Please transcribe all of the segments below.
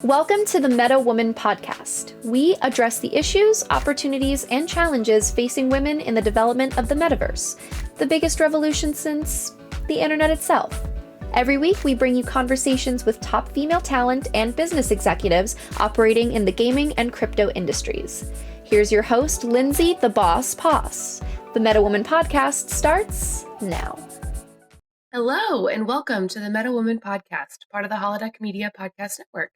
Welcome to the Meta Woman podcast. We address the issues, opportunities, and challenges facing women in the development of the metaverse, the biggest revolution since the internet itself. Every week, we bring you conversations with top female talent and business executives operating in the gaming and crypto industries. Here's your host, Lindsay the Boss Poss. The Meta Woman podcast starts now. Hello, and welcome to the Meta Woman podcast, part of the Holodeck Media Podcast Network.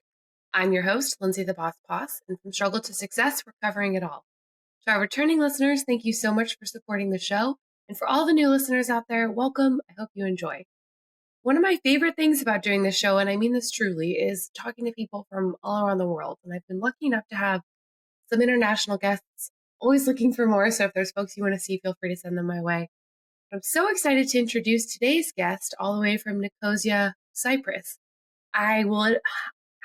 I'm your host, Lindsay the Boss Poss, and from struggle to success, we're covering it all. To our returning listeners, thank you so much for supporting the show. And for all the new listeners out there, welcome. I hope you enjoy. One of my favorite things about doing this show, and I mean this truly, is talking to people from all around the world. And I've been lucky enough to have some international guests, always looking for more. So if there's folks you want to see, feel free to send them my way. I'm so excited to introduce today's guest all the way from Nicosia, Cyprus. I will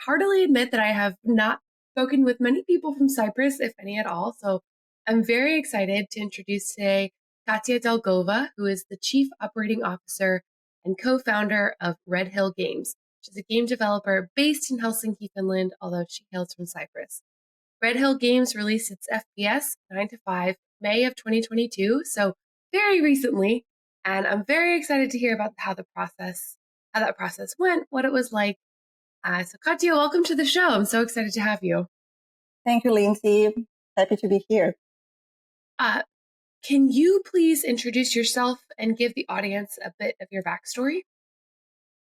heartily admit that I have not spoken with many people from Cyprus, if any at all. So I'm very excited to introduce today Katya Dolgova, who is the Chief Operating Officer and co-founder of Redhill Games, which is a game developer based in Helsinki, Finland, although she hails from Cyprus. Redhill Games released its FPS 9 to 5 May of 2022, so very recently, and I'm very excited to hear about how that process went, what it was like. So Katya, welcome to the show. I'm so excited to have you. Thank you, Lindsay. Happy to be here. Can you please introduce yourself and give the audience a bit of your backstory?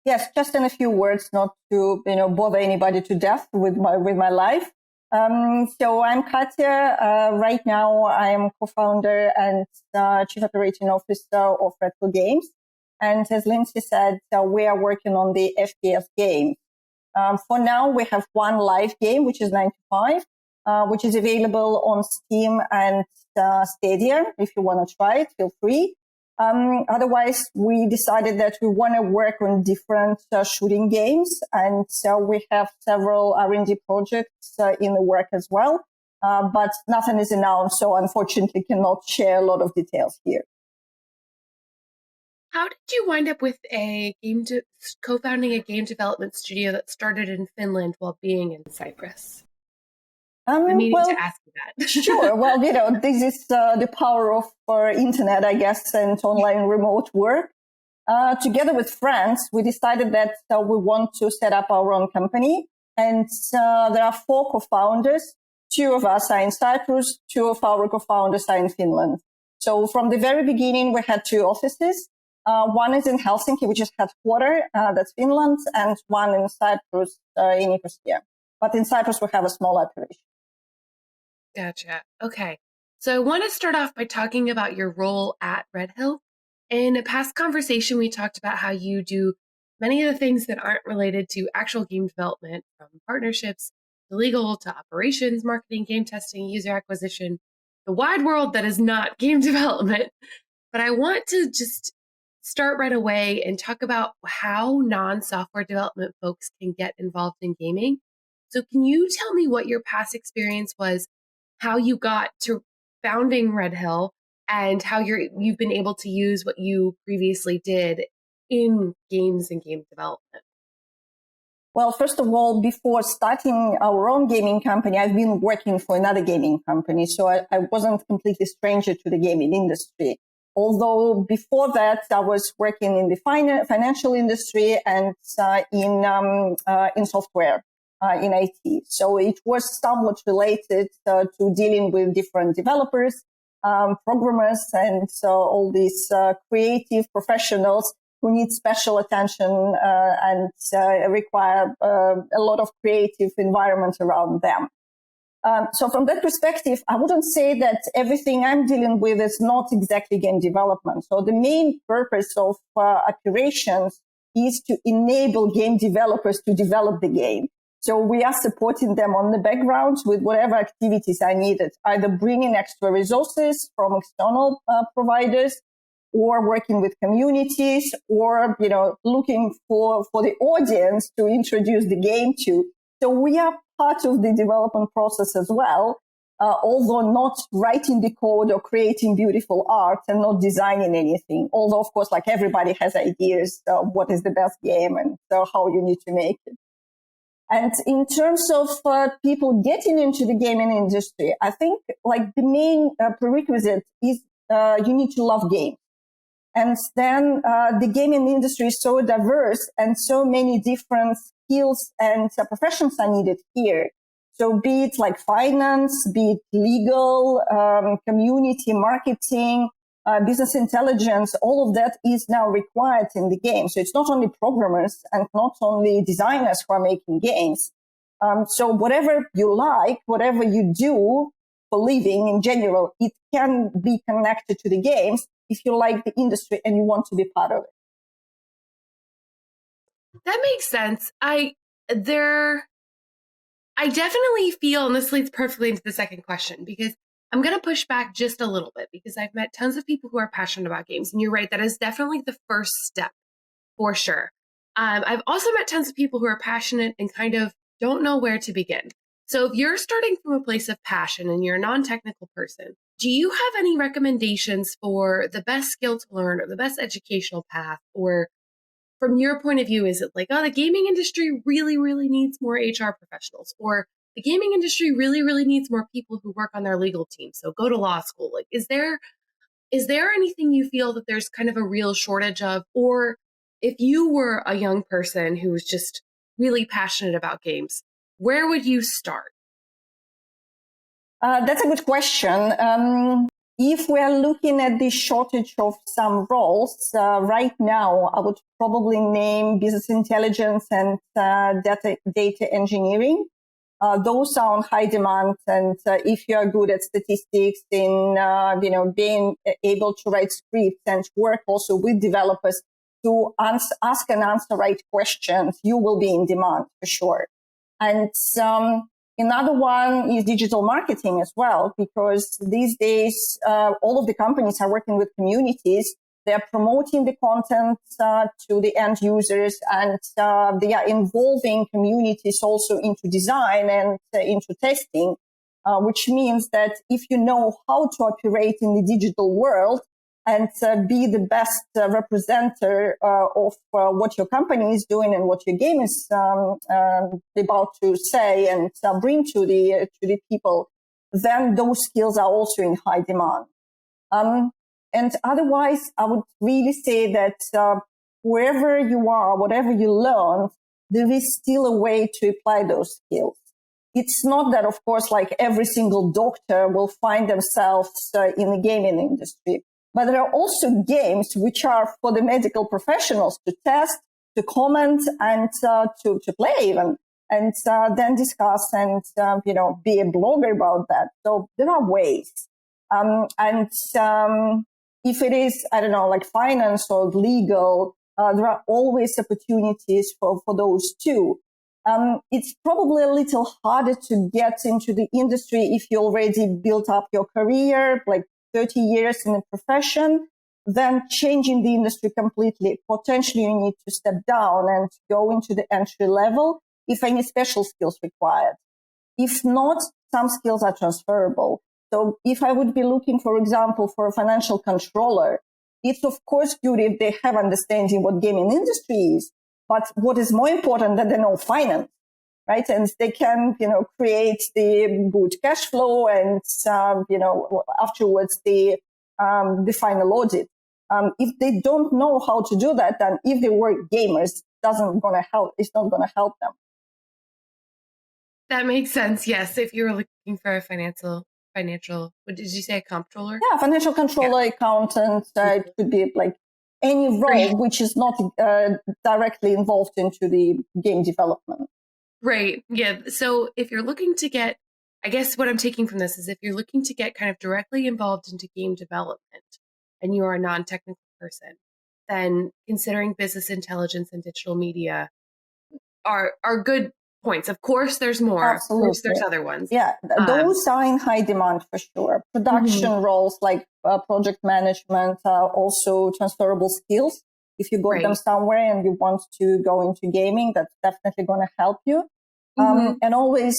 Yes, just in a few words, not to bother anybody to death with my life. So I'm Katya. Right now, I am co-founder and chief operating officer of Redhill Games. And as Lindsay said, we are working on the FPS game. For now, we have one live game, which is 9 to 5, which is available on Steam and Stadia. If you want to try it, feel free. Otherwise, we decided that we want to work on different shooting games. And so we have several R&D projects in the work as well. But nothing is announced, so unfortunately cannot share a lot of details here. How did you wind up with co-founding a game development studio that started in Finland while being in Cyprus? I'm needing to ask you that. Sure. Well, this is the power of internet, I guess, and online remote work. Together with friends, we decided that we want to set up our own company. And there are 4 co-founders. 2 of us are in Cyprus. 2 of our co-founders are in Finland. So from the very beginning, we had 2 offices. One is in Helsinki, which is headquarters, that's Finland, and one in Cyprus, in Nicosia. But in Cyprus, we have a small operation. Gotcha. Okay. So I want to start off by talking about your role at Redhill. In a past conversation, we talked about how you do many of the things that aren't related to actual game development, from partnerships to legal to operations, marketing, game testing, user acquisition, the wide world that is not game development. But I want to just start right away and talk about how non-software development folks can get involved in gaming. So can you tell me what your past experience was, how you got to founding Redhill, and how you've been able to use what you previously did in games and game development? Well, first of all, before starting our own gaming company, I've been working for another gaming company. So I wasn't completely stranger to the gaming industry. Although before that, I was working in the financial industry and in software, in IT. So it was somewhat related to dealing with different developers, programmers, and all these creative professionals who need special attention and require a lot of creative environment around them. So from that perspective, I wouldn't say that everything I'm dealing with is not exactly game development. So the main purpose of operations is to enable game developers to develop the game. So we are supporting them on the background with whatever activities are needed, either bringing extra resources from external providers, or working with communities, or looking for the audience to introduce the game to. So we are part of the development process as well, although not writing the code or creating beautiful art and not designing anything. Although, of course, like everybody has ideas of what is the best game and how you need to make it. And in terms of people getting into the gaming industry, I think like the main prerequisite is you need to love games. And then the gaming industry is so diverse and so many different skills and professions are needed here. So be it like finance, be it legal, community marketing, business intelligence, all of that is now required in the game. So it's not only programmers and not only designers who are making games. So whatever you like, whatever you do for living in general, it can be connected to the games if you like the industry and you want to be part of it. That makes sense. I definitely feel, and this leads perfectly into the second question, because I'm going to push back just a little bit, because I've met tons of people who are passionate about games. And you're right, that is definitely the first step for sure. I've also met tons of people who are passionate and kind of don't know where to begin. So if you're starting from a place of passion and you're a non-technical person, do you have any recommendations for the best skill to learn or the best educational path? Or from your point of view, is it like, oh, the gaming industry really, really needs more HR professionals, or the gaming industry really, really needs more people who work on their legal team, so go to law school? Like, is there anything you feel that there's kind of a real shortage of? Or if you were a young person who was just really passionate about games, where would you start? That's a good question. If we are looking at the shortage of some roles, right now, I would probably name business intelligence and data engineering. Those are on high demand. And if you are good at statistics, in being able to write scripts and work also with developers to ask and answer right questions, you will be in demand for sure. And another one is digital marketing as well, because these days, all of the companies are working with communities. They're promoting the content to the end users, and they are involving communities also into design and into testing, which means that if you know how to operate in the digital world and be the best representative of what your company is doing and what your game is about to say and bring to the people, then those skills are also in high demand. And otherwise, I would really say that wherever you are, whatever you learn, there is still a way to apply those skills. It's not that, of course, like every single doctor will find themselves in the gaming industry. But there are also games which are for the medical professionals to test, to comment, and to play even, and then discuss and be a blogger about that. So there are ways. If it is, I don't know, like finance or legal, there are always opportunities for those too. It's probably a little harder to get into the industry if you already built up your career, like 30 years in a profession. Then changing the industry completely. Potentially you need to step down and go into the entry level if any special skills required. If not, some skills are transferable. So if I would be looking, for example, for a financial controller, it's of course good if they have understanding what gaming industry is. But what is more important that they know finance, right? And they can, create the good cash flow and, afterwards the final audit. If they don't know how to do that, then if they were gamers, it's not going to help them. That makes sense. Yes. If you were looking for a financial, what did you say, a comptroller? Yeah, financial controller, accountant, it could be like any role which is not directly involved into the game development. Right. Yeah. So if you're looking to get, I guess what I'm taking from this is if you're looking to get kind of directly involved into game development and you are a non-technical person, then considering business intelligence and digital media are good points. Of course, there's more. Absolutely. Of course, there's other ones. Yeah, those are in high demand for sure. Production roles like project management are also transferable skills. If you got them somewhere and you want to go into gaming, that's definitely going to help you. And always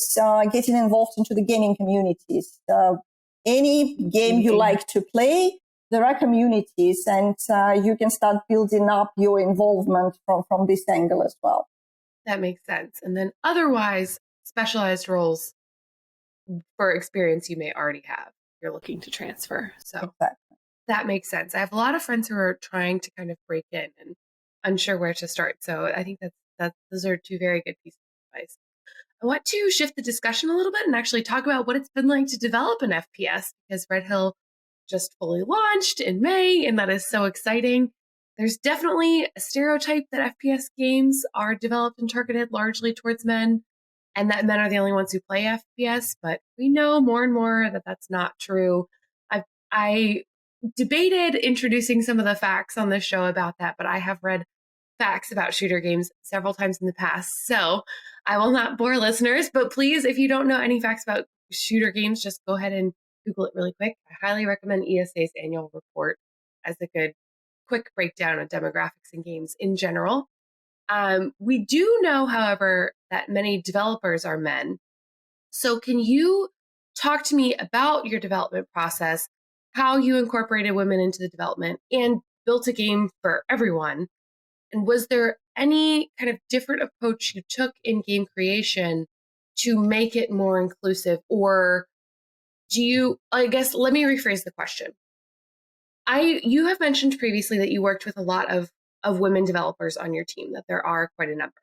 getting involved into the gaming communities. Any game you like to play, there are communities, and you can start building up your involvement from this angle as well. That makes sense. And then otherwise, specialized roles for experience you may already have, you're looking to transfer. So Exactly. that makes sense. I have a lot of friends who are trying to kind of break in and unsure where to start. So I think those are two very good pieces of advice. I want to shift the discussion a little bit and actually talk about what it's been like to develop an FPS, because Redhill just fully launched in May, and that is so exciting. There's definitely a stereotype that FPS games are developed and targeted largely towards men, and that men are the only ones who play FPS, but we know more and more that that's not true. I debated introducing some of the facts on this show about that, but I have read facts about shooter games several times in the past, so I will not bore listeners, but please, if you don't know any facts about shooter games, just go ahead and Google it really quick. I highly recommend ESA's annual report as a good quick breakdown of demographics in games in general. We do know, however, that many developers are men. So can you talk to me about your development process, how you incorporated women into the development and built a game for everyone? And was there any kind of different approach you took in game creation to make it more inclusive? Or I guess, let me rephrase the question. You have mentioned previously that you worked with a lot of women developers on your team, that there are quite a number.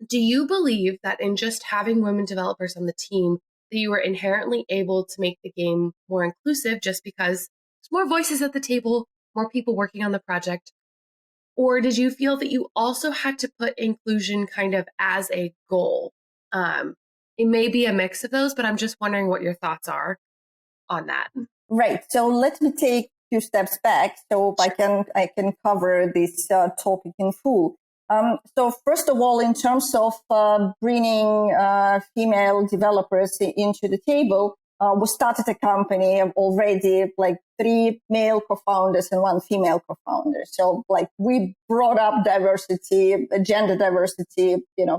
Do you believe that in just having women developers on the team, that you were inherently able to make the game more inclusive just because there's more voices at the table, more people working on the project? Or did you feel that you also had to put inclusion kind of as a goal? It may be a mix of those, but I'm just wondering what your thoughts are on that. Right. So let me take a few steps back so Sure. I can cover this topic in full. So first of all, in terms of bringing female developers into the table, we started a company already, like 3 male co-founders and 1 female co-founder. So like we brought up diversity, gender diversity,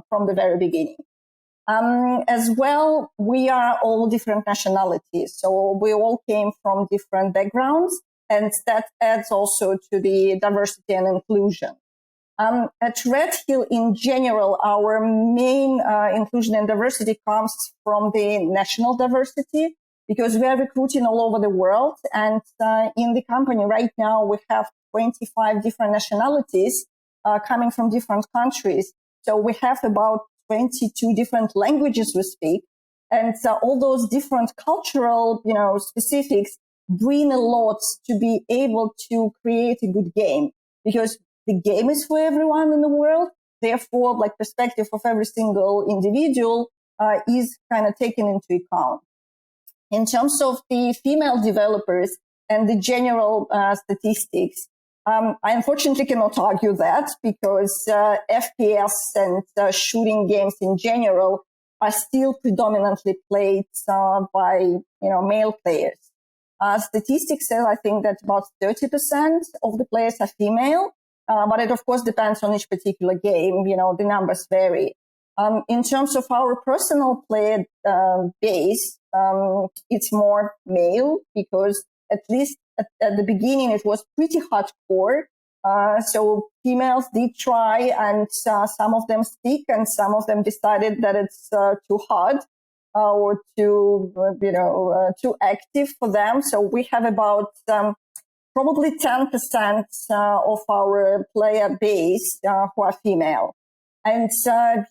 from the very beginning. As well, we are all different nationalities. So we all came from different backgrounds, and that adds also to the diversity and inclusion. At Redhill, in general, our main inclusion and diversity comes from the national diversity, because we are recruiting all over the world. And in the company right now, we have 25 different nationalities coming from different countries. So we have about 22 different languages we speak. And all those different cultural, specifics bring a lot to be able to create a good game, because the game is for everyone in the world. Therefore, like perspective of every single individual is kind of taken into account. In terms of the female developers and the general statistics, I unfortunately cannot argue that, because FPS and shooting games in general are still predominantly played by male players. Statistics say, I think, that about 30% of the players are female, but it of course depends on each particular game. The numbers vary. In terms of our personal player base, it's more male, because at least at the beginning it was pretty hardcore. So females did try, and some of them stick, and some of them decided that it's too hard or too active for them. So we have about probably 10% of our player base who are female. And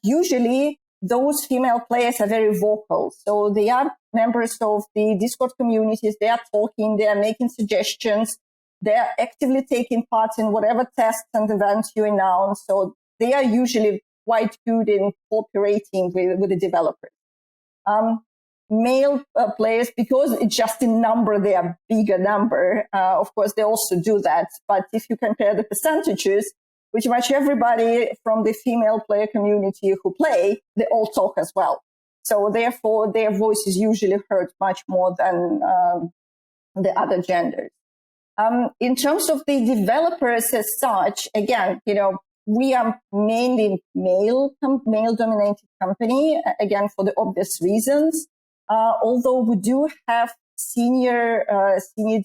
usually those female players are very vocal. So they are members of the Discord communities. They are talking, they are making suggestions. They are actively taking part in whatever tests and events you announce. So they are usually quite good in cooperating with the developers. Male players, because it's just in number, they are bigger number. Of course, they also do that. But if you compare the percentages, pretty much everybody from the female player community who play, they all talk as well. So therefore, their voice is usually heard much more than the other genders. In terms of the developers as such, again, we are mainly male-dominated company, again, for the obvious reasons. Although we do have senior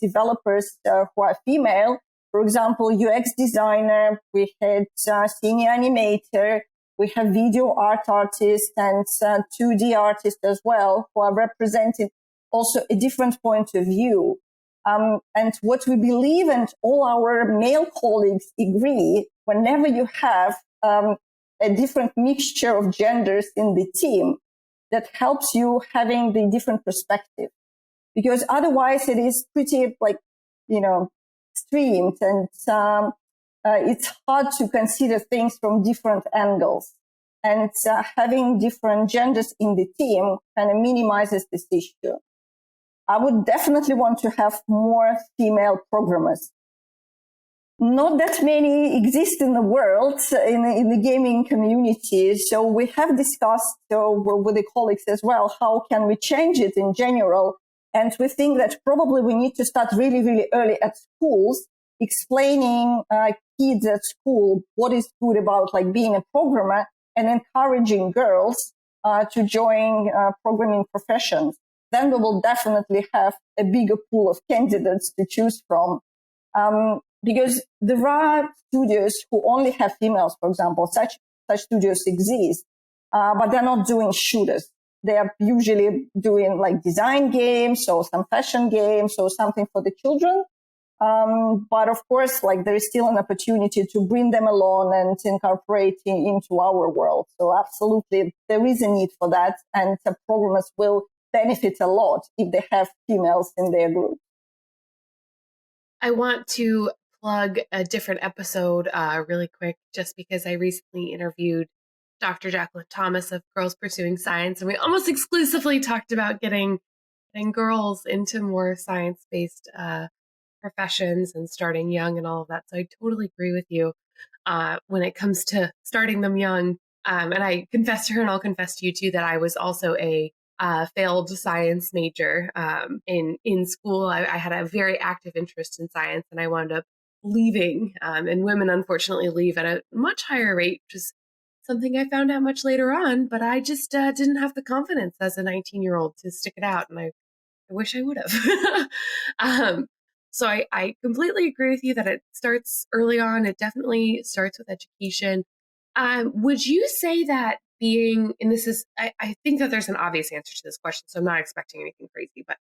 developers who are female. For example, UX designer, we had senior animator, We have video art artists and 2D artists as well, who are representing also a different point of view. And what we believe, and all our male colleagues agree, whenever you have a different mixture of genders in the team, that helps you having the different perspective. Because otherwise it is pretty streamed, and it's hard to consider things from different angles. And having different genders in the team kind of minimizes this issue. I would definitely want to have more female programmers. Not that many exist in the world, in the gaming community. So we have discussed with the colleagues as well, how can we change it in general? And we think that probably we need to start really, really early at schools, explaining kids at school what is good about being a programmer, and encouraging girls to join programming professions. Then we will definitely have a bigger pool of candidates to choose from. Because there are studios who only have females, for example. Such studios exist, but they're not doing shooters. They are usually doing design games or some fashion games or something for the children. But of course, there is still an opportunity to bring them along and incorporate into our world. So absolutely, there is a need for that, and the programmers will benefit a lot if they have females in their group. I want to plug a different episode really quick, just because I recently interviewed Dr. Jacqueline Thomas of Girls Pursuing Science, and we almost exclusively talked about getting girls into more science-based professions and starting young and all of that. So I totally agree with you when it comes to starting them young. And I confessed to her, and I'll confess to you too, that I was also a failed science major in school. I had a very active interest in science, and I wound up leaving. And women, unfortunately, leave at a much higher rate, which is something I found out much later on. But I just didn't have the confidence as a 19-year-old to stick it out, and I wish I would have. So I completely agree with you that it starts early on. It definitely starts with education. Would you say that being, and this is, I think that there's an obvious answer to this question, so I'm not expecting anything crazy, but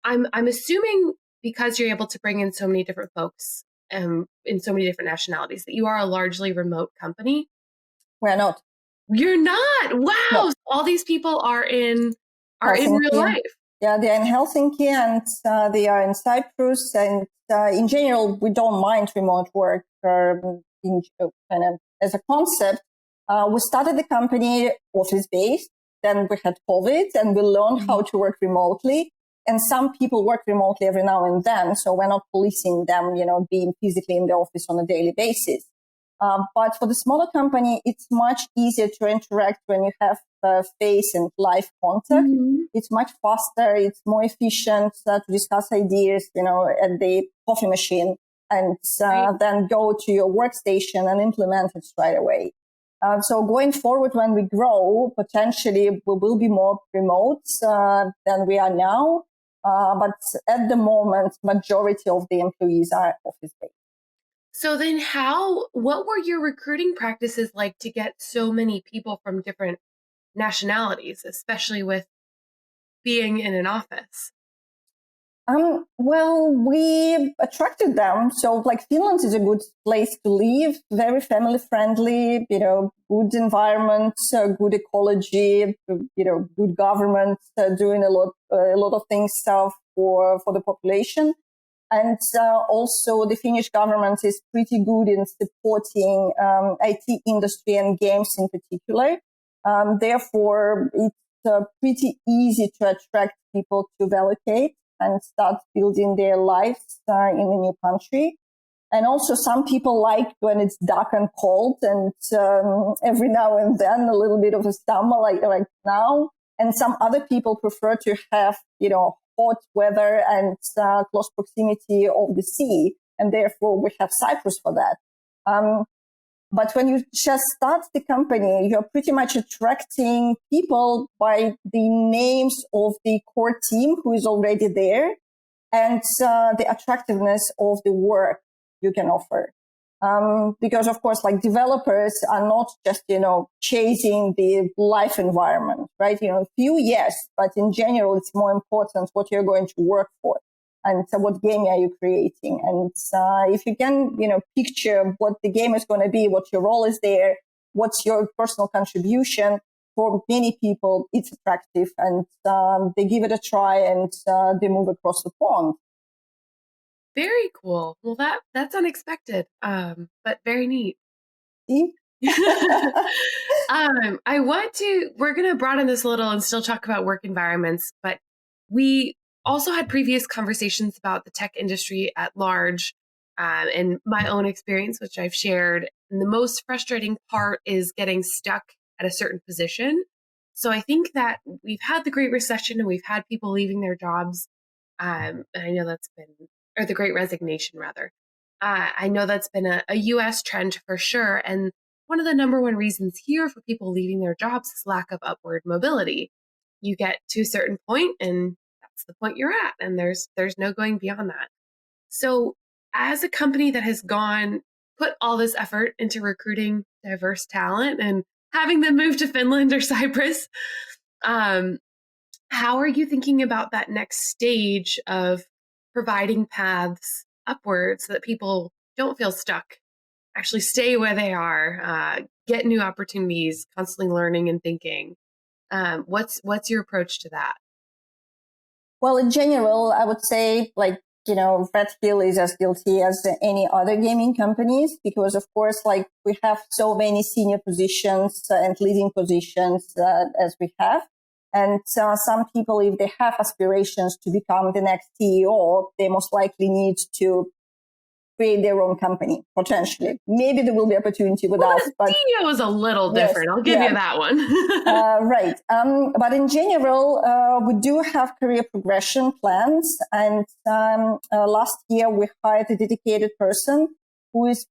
I'm assuming because you're able to bring in so many different folks in so many different nationalities, that you are a largely remote company. We're not. You're not. Wow. No. So all these people are in Helsinki. real life. Yeah, they're in Helsinki, and they are in Cyprus. And in general, we don't mind remote work as a concept. We started the company office-based. Then we had COVID, and we learned how to work remotely. And some people work remotely every now and then, so we're not policing them, being physically in the office on a daily basis. But for the smaller company, it's much easier to interact when you have face and live contact. Mm-hmm. It's much faster. It's more efficient to discuss ideas, at the coffee machine, and then go to your workstation and implement it right away. So going forward, when we grow, potentially we will be more remote than we are now. But at the moment, majority of the employees are office-based. So then what were your recruiting practices like to get so many people from different nationalities, especially with being in an office? Well, we attracted them. So Finland is a good place to live, very family friendly, good environment, good ecology, good government, doing a lot of things for the population. And also the Finnish government is pretty good in supporting IT industry and games in particular. Therefore, it's pretty easy to attract people to relocate and start building their lives in the new country. And also some people like when it's dark and cold, and every now and then a little bit of a summer like now. And some other people prefer to have, hot weather and close proximity of the sea. And therefore we have Cyprus for that. But when you just start the company, you're pretty much attracting people by the names of the core team who is already there, and the attractiveness of the work you can offer. Because of course, like developers are not just, chasing the life environment, right? Few, yes, but in general, it's more important what you're going to work for. And so what game are you creating? And if you can, picture what the game is going to be, what your role is there, what's your personal contribution, for many people, it's attractive, and they give it a try, and they move across the pond. Very cool. Well, that's unexpected, but very neat. See? We're going to broaden this a little and still talk about work environments, but we also had previous conversations about the tech industry at large, and my own experience, which I've shared. And the most frustrating part is getting stuck at a certain position. So I think that we've had the Great Recession and we've had people leaving their jobs. And I know that's been, or the Great Resignation rather. I know that's been a US trend for sure. And one of the number one reasons here for people leaving their jobs is lack of upward mobility. You get to a certain point and that's the point you're at. And there's no going beyond that. So as a company that has put all this effort into recruiting diverse talent and having them move to Finland or Cyprus, how are you thinking about that next stage of providing paths upwards so that people don't feel stuck, actually stay where they are, get new opportunities, constantly learning and thinking? What's your approach to that? Well, in general, I would say Redhill is as guilty as any other gaming companies, because of course, we have so many senior positions and leading positions as we have. And some people, if they have aspirations to become the next CEO, they most likely need to create their own company, potentially. Maybe there will be opportunity with us. But CEO is a little different. I'll give you that one. Right. But in general, we do have career progression plans. And last year, we hired a dedicated person who is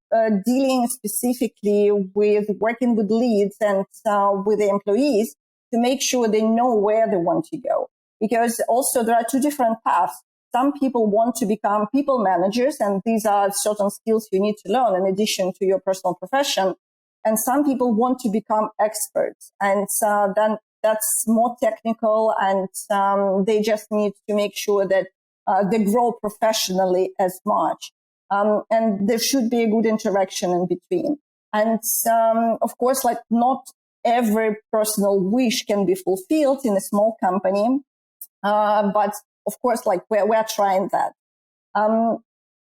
dealing specifically with working with leads and with the employees to make sure they know where they want to go. Because also there are two different paths. Some people want to become people managers, and these are certain skills you need to learn in addition to your personal profession. And some people want to become experts, and then that's more technical, and they just need to make sure that they grow professionally as much. And there should be a good interaction in between. And of course, not every personal wish can be fulfilled in a small company, but of course, we're trying that.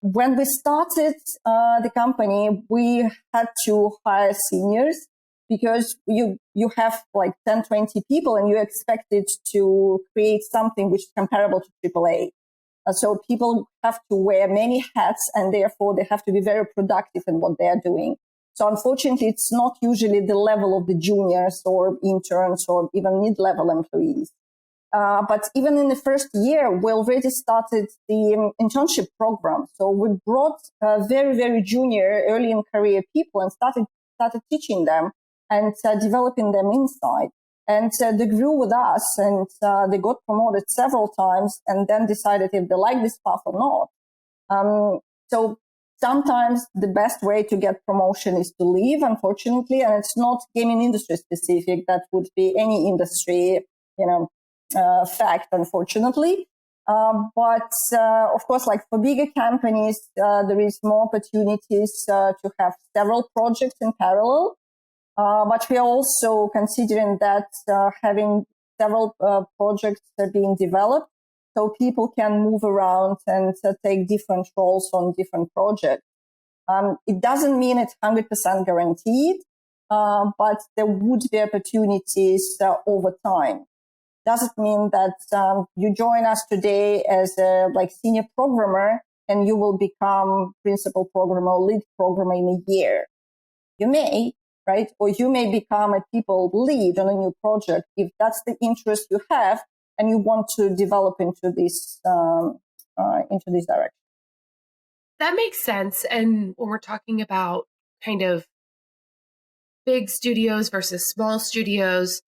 When we started the company, we had to hire seniors because you have 10, 20 people and you're expected to create something which is comparable to AAA. So people have to wear many hats, and therefore they have to be very productive in what they're doing. So unfortunately, it's not usually the level of the juniors or interns or even mid-level employees. But even in the first year, we already started the internship program. So we brought very, very junior, early in career people and started teaching them and developing them inside. And they grew with us, and they got promoted several times and then decided if they like this path or not. So sometimes the best way to get promotion is to leave, unfortunately, and it's not gaming industry specific. That would be any industry, fact, unfortunately. But of course, for bigger companies, there is more opportunities to have several projects in parallel. But we are also considering that having several projects being developed so people can move around and take different roles on different projects. It doesn't mean it's 100% guaranteed, but there would be opportunities over time. Doesn't mean that you join us today as a senior programmer and you will become principal programmer or lead programmer in a year. You may, right? Or you may become a people lead on a new project if that's the interest you have and you want to develop into this direction. That makes sense. And when we're talking about kind of big studios versus small studios,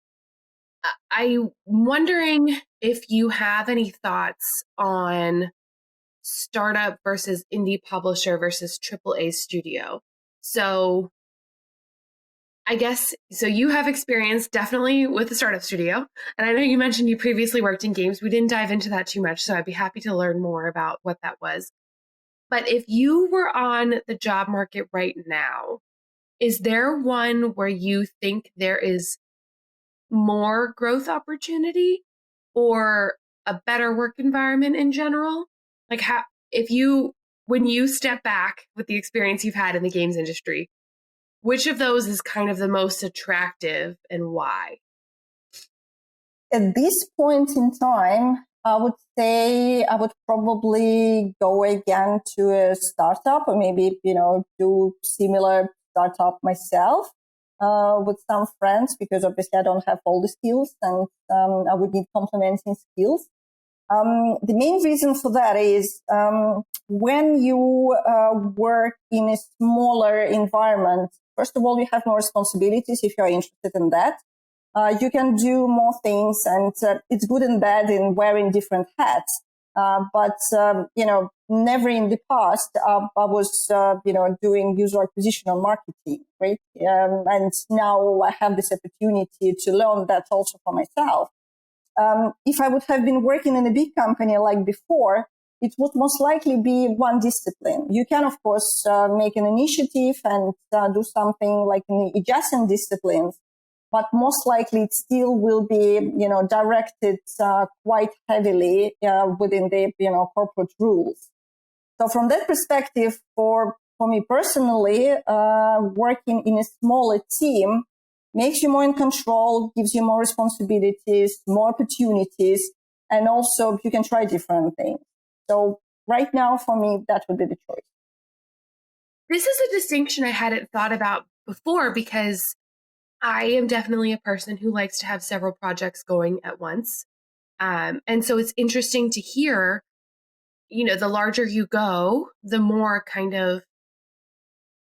I'm wondering if you have any thoughts on startup versus indie publisher versus AAA studio. So I guess, so you have experience definitely with the startup studio. And I know you mentioned you previously worked in games. We didn't dive into that too much, so I'd be happy to learn more about what that was. But if you were on the job market right now, is there one where you think there is more growth opportunity or a better work environment in general? Like how, if you, when you step back with the experience you've had in the games industry, which of those is kind of the most attractive and why? At this point in time, I would say I would probably go again to a startup or maybe, do similar startup myself with some friends because obviously I don't have all the skills and I would need complementing skills. The main reason for that is when you work in a smaller environment, first of all, you have more responsibilities if you're interested in that. You can do more things, and it's good and bad in wearing different hats. But never in the past, I was, doing user acquisition or marketing, right? And now I have this opportunity to learn that also for myself. If I would have been working in a big company like before, it would most likely be one discipline. You can, of course, make an initiative and do something like in the adjacent disciplines, but most likely it still will be, directed quite heavily within the, corporate rules. So from that perspective, for me personally, working in a smaller team makes you more in control, gives you more responsibilities, more opportunities, and also you can try different things. So right now, for me, that would be the choice. This is a distinction I hadn't thought about before because I am definitely a person who likes to have several projects going at once. And so it's interesting to hear, the larger you go, the more kind of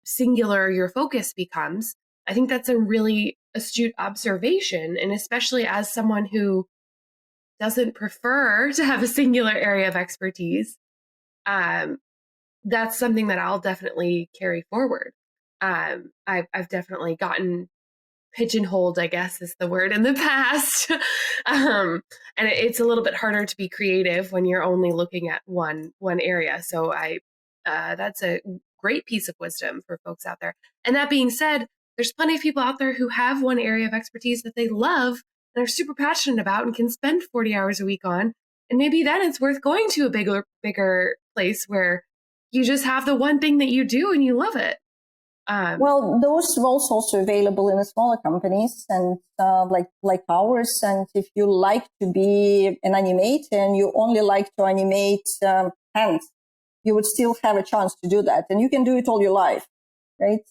singular your focus becomes. I think that's a really astute observation. And especially as someone who doesn't prefer to have a singular area of expertise, that's something that I'll definitely carry forward. I've definitely gotten pigeonholed, I guess is the word, in the past. And it's a little bit harder to be creative when you're only looking at one area. So that's a great piece of wisdom for folks out there. And that being said, there's plenty of people out there who have one area of expertise that they love and are super passionate about and can spend 40 hours a week on. And maybe then it's worth going to a bigger place where you just have the one thing that you do and you love it. Well, those roles also available in the smaller companies and like ours. And if you like to be an animator and you only like to animate hands, you would still have a chance to do that, and you can do it all your life, right?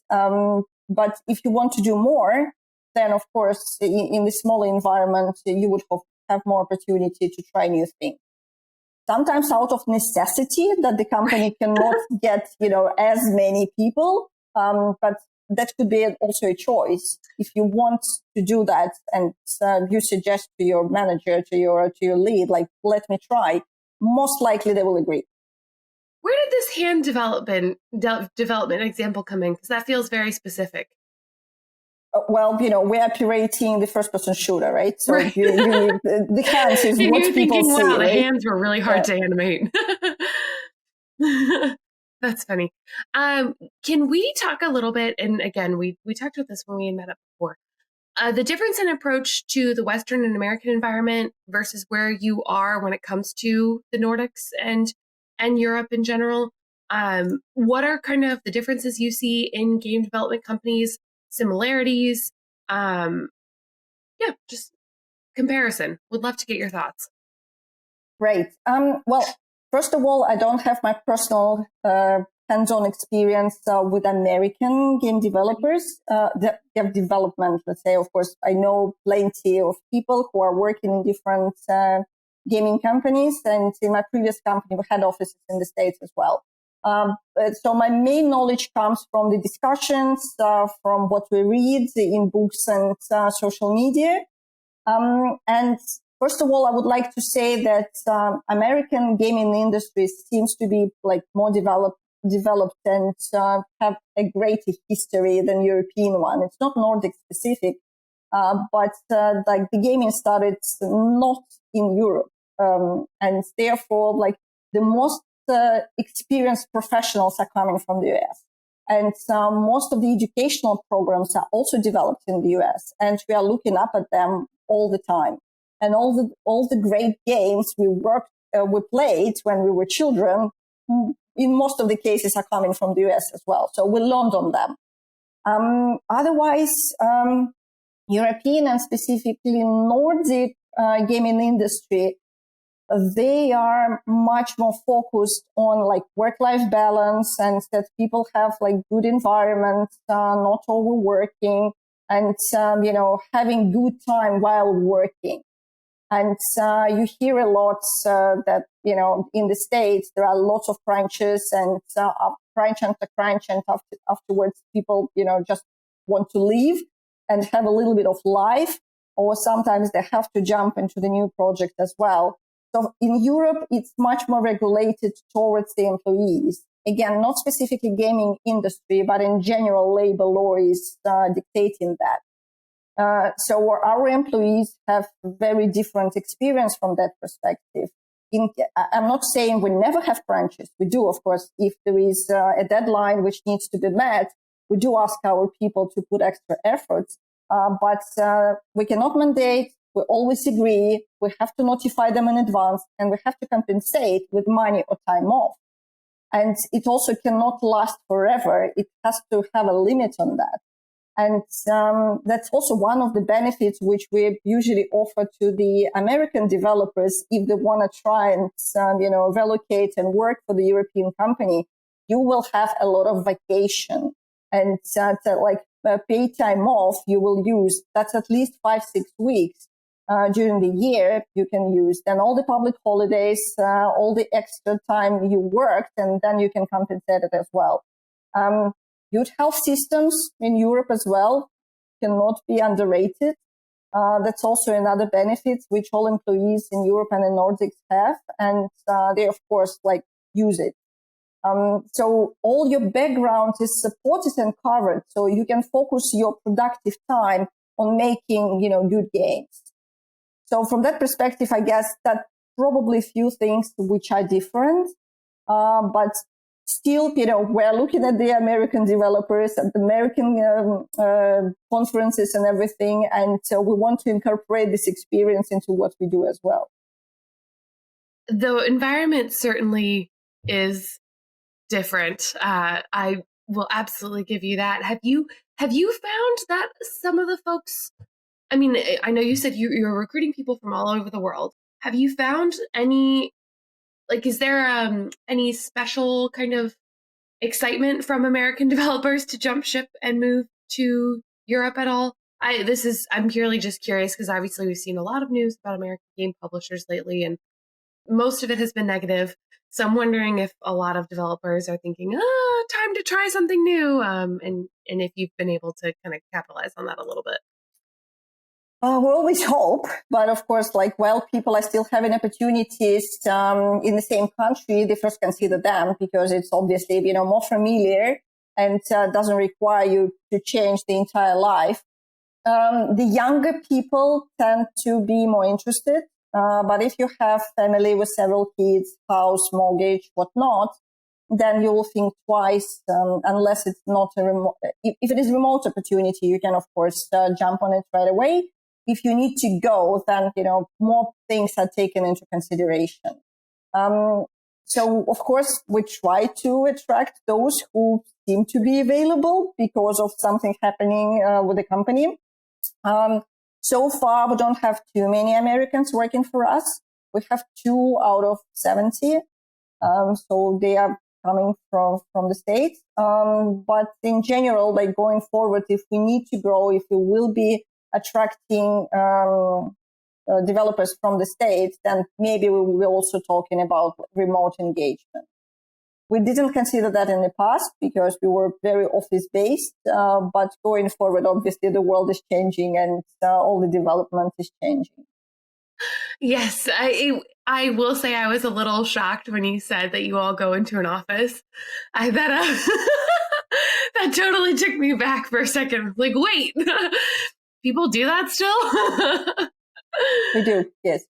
But if you want to do more, then of course in the smaller environment you would have more opportunity to try new things. Sometimes out of necessity that the company cannot get as many people. But that could be also a choice. If you want to do that and you suggest to your manager, to your lead, like, let me try, most likely they will agree. Where did this hand development example come in? Because that feels very specific. Well, we're operating the first-person shooter, right? So right. you need the hands is and what you're people thinking, see. wow, right? The hands were really hard to animate. That's funny. Can we talk a little bit? And again, we talked about this when we met up before. The difference in approach to the Western and American environment versus where you are when it comes to the Nordics and Europe in general. What are kind of the differences you see in game development companies? Similarities? Just comparison. Would love to get your thoughts. Right. Well, first of all, I don't have my personal hands-on experience with American game developers, game development, let's say. Of course, I know plenty of people who are working in different gaming companies. And in my previous company, we had offices in the States as well. So my main knowledge comes from the discussions, from what we read in books and social media. And first of all, I would like to say that American gaming industry seems to be like more developed developed and have a greater history than European one. It's not Nordic specific, but like the gaming started not in Europe, and therefore like the most experienced professionals are coming from the US. And most of the educational programs are also developed in the US, and we are looking up at them all the time. And all the great games we played when we were children, in most of the cases, are coming from the US as well. So we learned on them. Otherwise, European and specifically Nordic gaming industry, they are much more focused on like work-life balance and that people have like good environments, not overworking, and having good time while working. And you hear a lot that in the States there are lots of crunches and crunch after crunch, and afterwards people just want to leave and have a little bit of life, or sometimes they have to jump into the new project as well. So in Europe, it's much more regulated towards the employees. Again, not specifically gaming industry, but in general, labor law is dictating that. So our employees have very different experience from that perspective. I'm not saying we never have crunches. We do, of course. If there is a deadline which needs to be met, we do ask our people to put extra efforts. But we cannot mandate. We always agree. We have to notify them in advance, and we have to compensate with money or time off. And it also cannot last forever. It has to have a limit on that. And that's also one of the benefits which we usually offer to the American developers if they want to try and relocate and work for the European company. You will have a lot of vacation, and like paid time off you will use. That's at least 5-6 weeks during the year you can use. Then all the public holidays, all the extra time you worked, and then you can compensate it as well. Youth health systems in Europe as well cannot be underrated. That's also another benefit which all employees in Europe and the Nordics have, and they of course use it. So all your background is supported and covered, so you can focus your productive time on making good games. So from that perspective, I guess that probably few things which are different, but still, we're looking at the American developers, at the American conferences and everything, and we want to incorporate this experience into what we do as well. The environment certainly is different. I will absolutely give you that. Have you found that some of the folks, I mean, I know you said you're recruiting people from all over the world. Have you found any, is there any special kind of excitement from American developers to jump ship and move to Europe at all? I'm purely just curious because obviously we've seen a lot of news about American game publishers lately, and most of it has been negative. So I'm wondering if a lot of developers are thinking, time to try something new, and if you've been able to kind of capitalize on that a little bit. We always hope, but of course, while people are still having opportunities in the same country, they first consider them because it's obviously more familiar and doesn't require you to change the entire life. The younger people tend to be more interested, but if you have family with several kids, house, mortgage, whatnot, then you will think twice unless it's not a remote. If it is a remote opportunity, you can of course jump on it right away. If you need to go, then, more things are taken into consideration. So, of course, we try to attract those who seem to be available because of something happening with the company. So far, we don't have too many Americans working for us. We have 2 out of 70. So they are coming from the States. But in general, going forward, if we need to grow, if we will be attracting developers from the States, then maybe we will be also talking about remote engagement. We didn't consider that in the past because we were very office-based, but going forward, obviously, the world is changing and all the development is changing. Yes, I will say I was a little shocked when you said that you all go into an office. That totally took me back for a second. Like, wait, people do that still? We do, yes.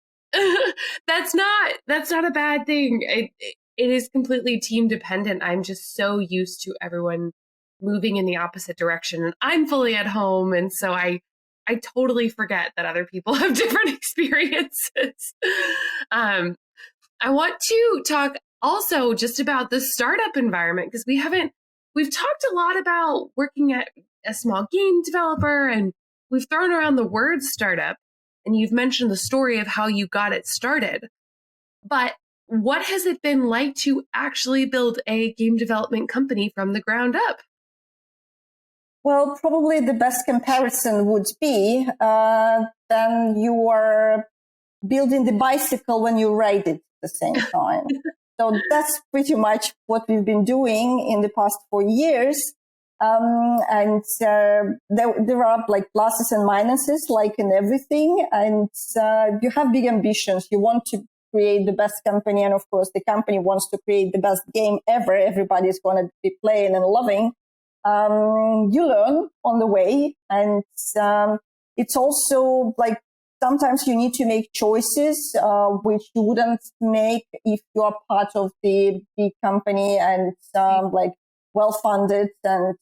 That's not a bad thing. It is completely team dependent. I'm just so used to everyone moving in the opposite direction, and I'm fully at home, and so I totally forget that other people have different experiences. I want to talk also just about the startup environment, because we've talked a lot about working at a small game developer, and we've thrown around the word startup, and you've mentioned the story of how you got it started. But what has it been like to actually build a game development company from the ground up? Well, probably the best comparison would be then you are building the bicycle when you ride it at the same time. So that's pretty much what we've been doing in the past 4 years. And there are like pluses and minuses, like in everything. And you have big ambitions. You want to create the best company. And of course, the company wants to create the best game ever. Everybody's going to be playing and loving. You learn on the way. And it's also like sometimes you need to make choices which you wouldn't make if you are part of the big company and like well-funded, and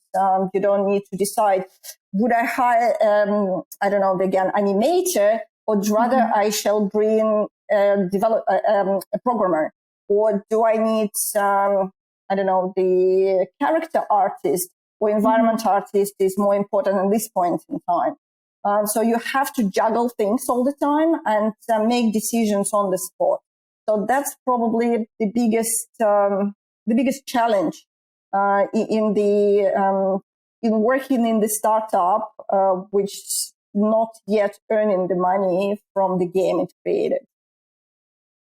you don't need to decide, would I hire, I don't know, again, animator, or rather I shall bring a programmer, or do I need, I don't know, the character artist or environment artist is more important at this point in time. So you have to juggle things all the time and make decisions on the spot. So that's probably the biggest challenge in working in the startup, which is not yet earning the money from the game it created.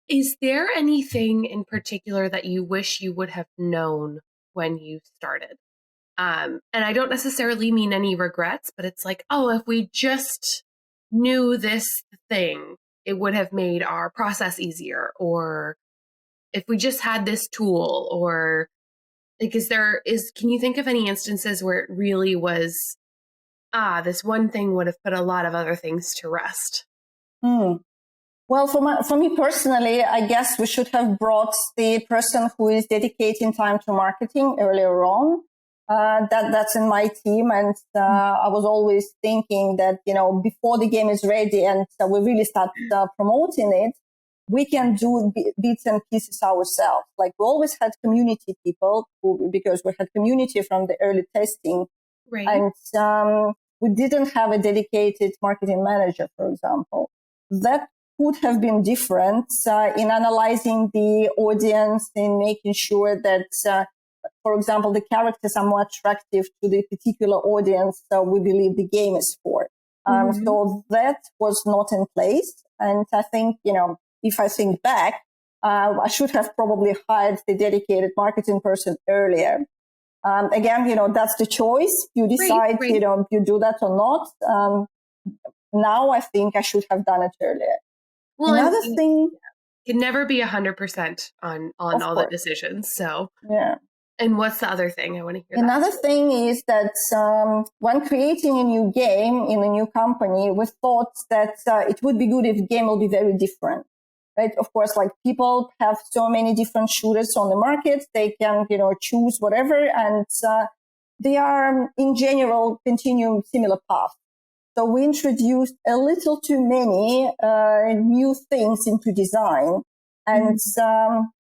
Is there anything in particular that you wish you would have known when you started? And I don't necessarily mean any regrets, but it's like, oh, if we just knew this thing, it would have made our process easier. Or if we just had this tool, or like, can you think of any instances where it really was, this one thing would have put a lot of other things to rest? Well, for me personally, I guess we should have brought the person who is dedicating time to marketing earlier on. That's in my team. And I was always thinking that, before the game is ready and we really start promoting it, we can do bits and pieces ourselves. Like we always had community people because we had community from the early testing. Right. And we didn't have a dedicated marketing manager, for example. That could have been different in analyzing the audience, in making sure that, for example, the characters are more attractive to the particular audience we believe the game is for. So that was not in place. And I think, if I think back, I should have probably hired the dedicated marketing person earlier. Again, that's the choice. You decide, right. You do that or not. Now I think I should have done it earlier. Well, another thing can never be 100% on all the decisions. So yeah. And what's the other thing? I want to hear Another thing is that when creating a new game in a new company, we thought that it would be good if the game will be very different, right? Of course, like people have so many different shooters on the market. They can, choose whatever. And they are, in general, continue similar path. So we introduced a little too many new things into design. And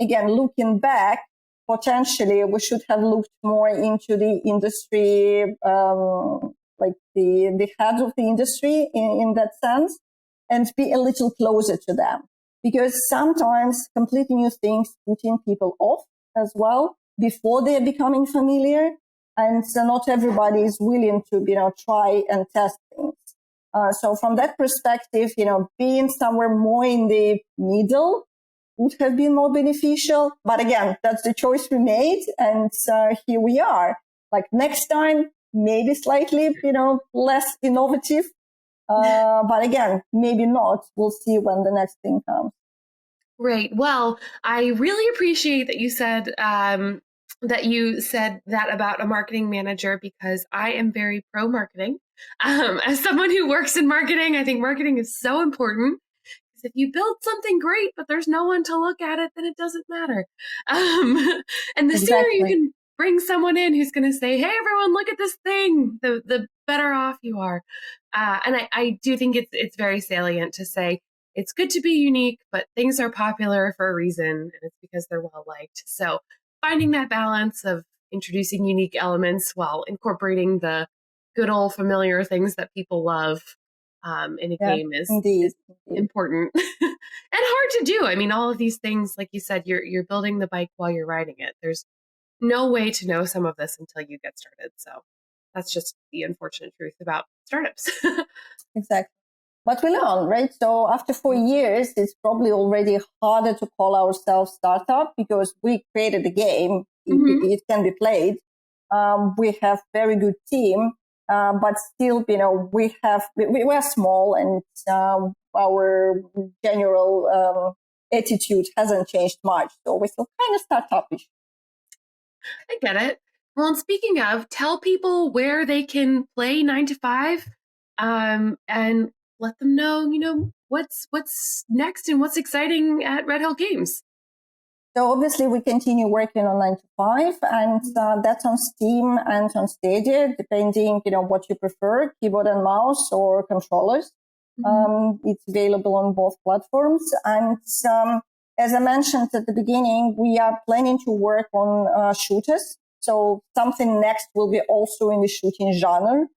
again, looking back, potentially we should have looked more into the industry, like the head of the industry in that sense, and be a little closer to them. Because sometimes completely new things putting people off as well before they're becoming familiar. And so not everybody is willing to, try and test things. So from that perspective, being somewhere more in the middle would have been more beneficial. But again, that's the choice we made. And here we are. Like next time, maybe slightly, less innovative. But again, maybe not. We'll see when the next thing comes. Right. Well, I really appreciate that you said that about a marketing manager because I am very pro marketing. As someone who works in marketing, I think marketing is so important. Because if you build something great, but there's no one to look at it, then it doesn't matter. Um, and the sooner you Exactly. can bring someone in who's going to say, "Hey, everyone, look at this thing," the better off you are. And I do think it's very salient to say it's good to be unique, but things are popular for a reason, and it's because they're well liked. So finding that balance of introducing unique elements while incorporating the good old familiar things that people love in a Yeah, game is indeed. Indeed. important and hard to do. I mean, all of these things, like you said, you're building the bike while you're riding it. There's no way to know some of this until you get started. So that's just the unfortunate truth about startups. Exactly. But we learn, right? So after 4 years, it's probably already harder to call ourselves startup because we created the game. hmm It can be played. We have very good team, but still, we are small, and our general attitude hasn't changed much. So we're still kind of startupish. I get it. Well, and speaking of, tell people where they can play 9 to 5, and let them know, what's next and what's exciting at Redhill Games. So obviously we continue working on 9 to 5, and that's on Steam and on Stadia, depending, what you prefer, keyboard and mouse or controllers. Mhm. It's available on both platforms. And as I mentioned at the beginning, we are planning to work on shooters. So something next will be also in the shooting genre.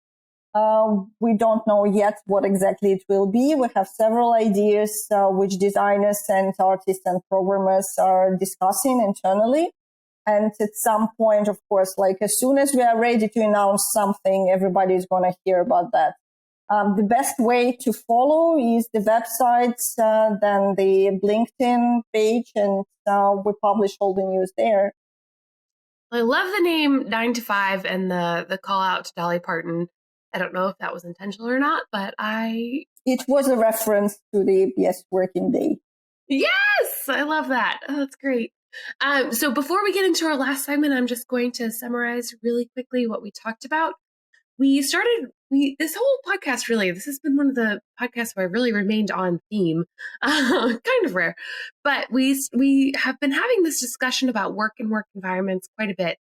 We don't know yet what exactly it will be. We have several ideas which designers and artists and programmers are discussing internally. And at some point, of course, like as soon as we are ready to announce something, everybody is going to hear about that. The best way to follow is the websites, then the LinkedIn page, and we publish all the news there. I love the name 9 to 5 and the call out to Dolly Parton. I don't know if that was intentional or not, but It was a reference to the working day. yes, I love that. Oh, that's great. So before we get into our last segment, I'm just going to summarize really quickly what we talked about. We this whole podcast, really, this has been one of the podcasts where I really remained on theme. Kind of rare, but we have been having this discussion about work and work environments quite a bit.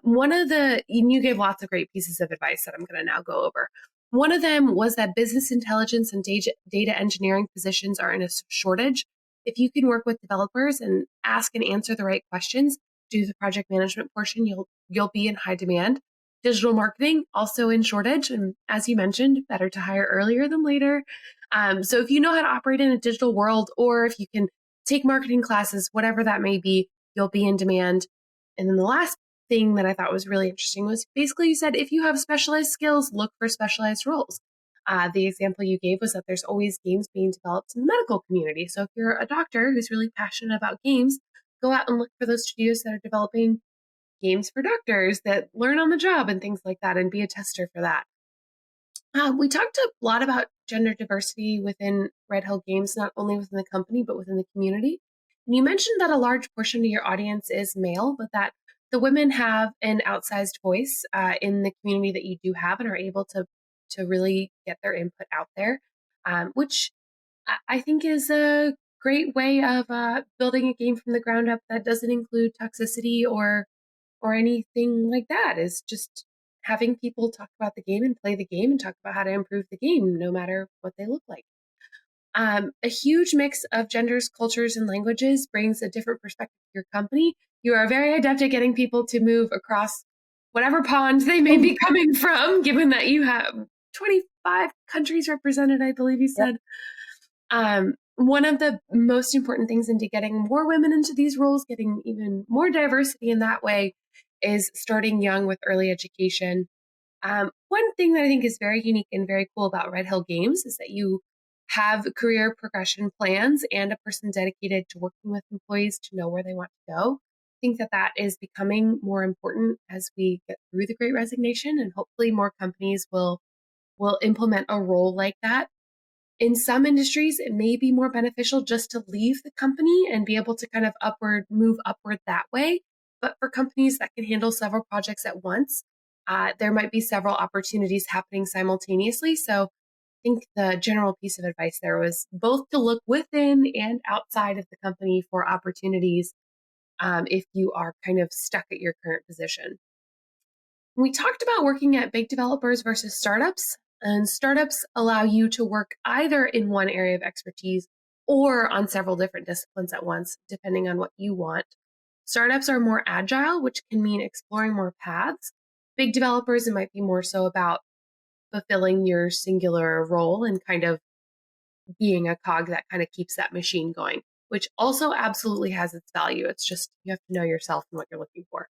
One of the and you gave lots of great pieces of advice that I'm going to now go over. One of them was that business intelligence and data engineering positions are in a shortage. If you can work with developers and ask and answer the right questions, do the project management portion, you'll be in high demand. Digital marketing also in shortage, and as you mentioned, better to hire earlier than later. So if you know how to operate in a digital world, or if you can take marketing classes, whatever that may be, you'll be in demand. And then the last thing that I thought was really interesting was basically you said if you have specialized skills, look for specialized roles. The example you gave was that there's always games being developed in the medical community. So if you're a doctor who's really passionate about games, go out and look for those studios that are developing games for doctors that learn on the job and things like that, and be a tester for that. We talked a lot about gender diversity within Redhill Games, not only within the company, but within the community. And you mentioned that a large portion of your audience is male, but that the women have an outsized voice in the community that you do have and are able to really get their input out there, which I think is a great way of building a game from the ground up that doesn't include toxicity or anything like that. Is just having people talk about the game and play the game and talk about how to improve the game, no matter what they look like. A huge mix of genders, cultures, and languages brings a different perspective to your company. You are very adept at getting people to move across whatever pond they may be coming from, given that you have 25 countries represented, I believe you Yep. said. One of the most important things into getting more women into these roles, getting even more diversity in that way, is starting young with early education. One thing that I think is very unique and very cool about Redhill Games is that you have career progression plans and a person dedicated to working with employees to know where they want to go. I think that that is becoming more important as we get through the Great Resignation, and hopefully more companies will implement a role like that. In some industries, it may be more beneficial just to leave the company and be able to kind of move upward that way. But for companies that can handle several projects at once, there might be several opportunities happening simultaneously. So I think the general piece of advice there was both to look within and outside of the company for opportunities if you are kind of stuck at your current position. We talked about working at big developers versus startups, and startups allow you to work either in one area of expertise or on several different disciplines at once, depending on what you want. Startups are more agile, which can mean exploring more paths. Big developers, it might be more so about fulfilling your singular role and kind of being a cog that kind of keeps that machine going, which also absolutely has its value. It's just you have to know yourself and what you're looking for.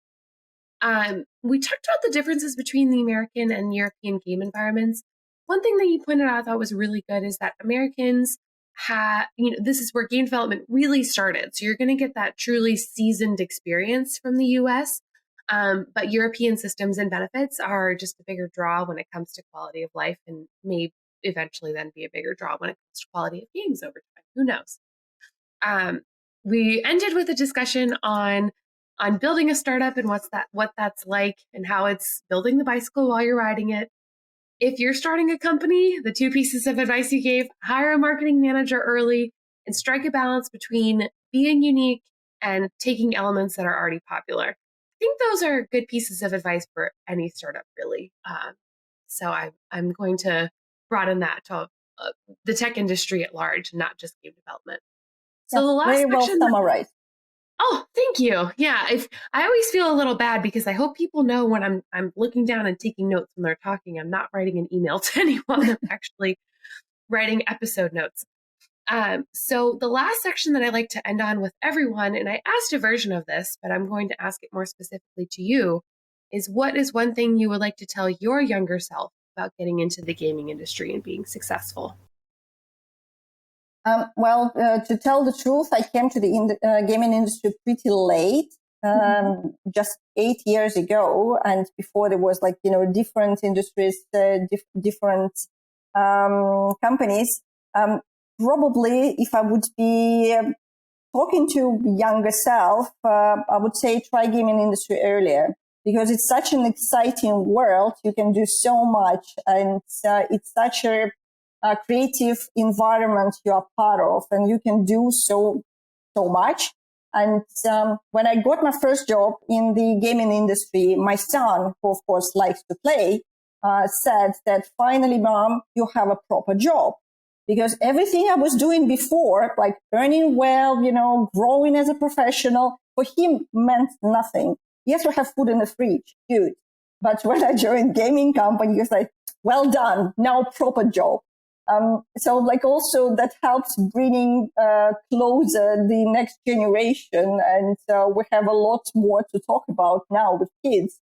We talked about the differences between the American and European game environments. One thing that you pointed out I thought was really good is that Americans this is where game development really started. So you're going to get that truly seasoned experience from the US. But European systems and benefits are just a bigger draw when it comes to quality of life and may eventually then be a bigger draw when it comes to quality of games over time. Who knows? We ended with a discussion on building a startup and what that's like and how it's building the bicycle while you're riding it. If you're starting a company, the two pieces of advice you gave, hire a marketing manager early and strike a balance between being unique and taking elements that are already popular. I think those are good pieces of advice for any startup, really. So I'm going to broaden that to the tech industry at large, not just game development. So Yeah, the last very well section summarized. Oh, thank you. Yeah, I always feel a little bad because I hope people know when I'm looking down and taking notes when they're talking, I'm not writing an email to anyone. I'm actually writing episode notes. So the last section that I like to end on with everyone, and I asked a version of this, but I'm going to ask it more specifically to you, is what is one thing you would like to tell your younger self about getting into the gaming industry and being successful? To tell the truth, I came to the gaming industry pretty late, just 8 years ago. And before there was different industries, different companies. Probably if I would be talking to younger self, I would say try gaming industry earlier because it's such an exciting world. You can do so much and it's such a creative environment you are part of, and you can do so much. And when I got my first job in the gaming industry, my son, who of course likes to play, said that finally, Mom, you have a proper job. Because everything I was doing before, like earning well, growing as a professional, for him meant nothing. Yes, we have food in the fridge, good. But when I joined gaming company, he was like, well done, now proper job. So also that helps bringing closer the next generation. And we have a lot more to talk about now with kids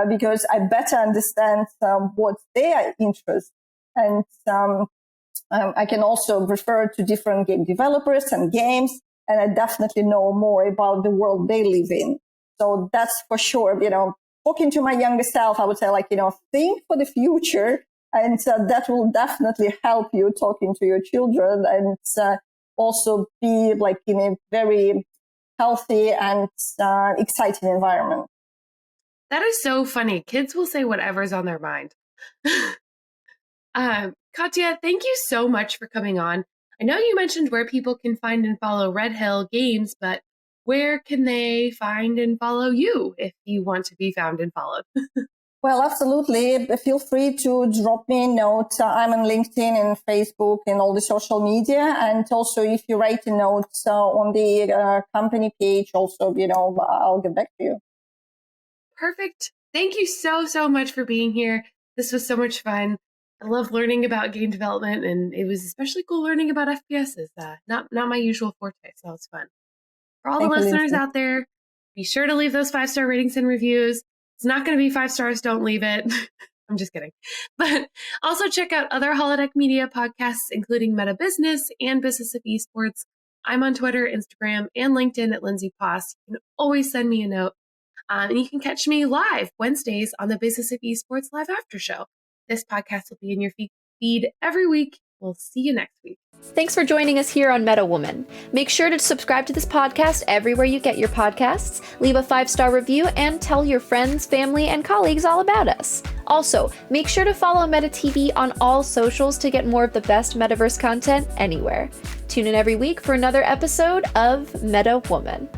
because I better understand what's their interest. And I can also refer to different game developers and games, and I definitely know more about the world they live in. So that's for sure, talking to my younger self, I would say think for the future. And that will definitely help you talking to your children and also be in a very healthy and exciting environment. That is so funny. Kids will say whatever's on their mind. Katya, thank you so much for coming on. I know you mentioned where people can find and follow Redhill Games, but where can they find and follow you if you want to be found and followed? Well, absolutely. Feel free to drop me a note. I'm on LinkedIn and Facebook and all the social media. And also, if you write a note on the company page, also, I'll get back to you. Perfect. Thank you so much for being here. This was so much fun. I love learning about game development, and it was especially cool learning about FPSs. Not my usual forte, so it's fun. For all the listeners out there, be sure to leave those 5-star ratings and reviews. It's not going to be 5 stars. Don't leave it. I'm just kidding. But also check out other Holodeck Media podcasts, including Meta Business and Business of Esports. I'm on Twitter, Instagram, and LinkedIn at Lindsay Poss. You can always send me a note. And you can catch me live Wednesdays on the Business of Esports Live After Show. This podcast will be in your feed every week. We'll see you next week. Thanks for joining us here on Meta Woman. Make sure to subscribe to this podcast everywhere you get your podcasts, leave a 5-star review, and tell your friends, family, and colleagues all about us. Also, make sure to follow Meta TV on all socials to get more of the best metaverse content anywhere. Tune in every week for another episode of Meta Woman.